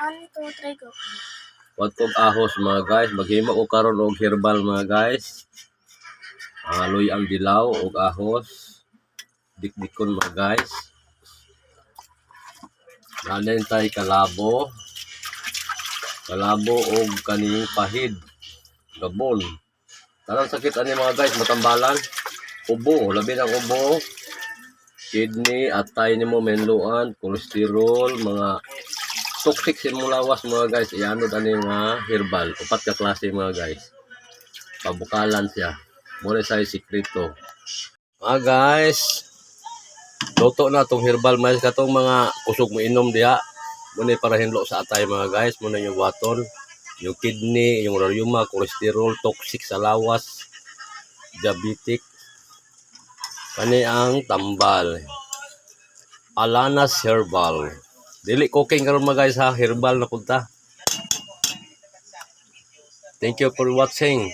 1, 2, 3, go. Watog ahos mga guys, maghimo ko karon og herbal mga guys. Aloy ang dilaw og ahos. Dikdikon mga guys. Nanen tay kalabo. Kalabo og kaning pahid. Gabon. Tanang sakit ani mga guys, matambalan. Ubo, labi ng ubo. Kidney, atay nimo menluan, kolesterol, mga toxic simulawas mga guys. Ianod ani nga herbal. Upat ka klase mga guys. Pabukalan siya. Muna sa sikreto. Mga guys, luto na itong herbal mais katong mga kusog mo inom diha. Muna para hinlo sa atay mga guys. Muna yung waton, yung kidney, yung rheuma, kolesterol, toxic sa lawas, diabetic. Kani ang tambal. Alanas herbal. Dili cooking karon mga guys ha, herbal na punta. Thank you for watching.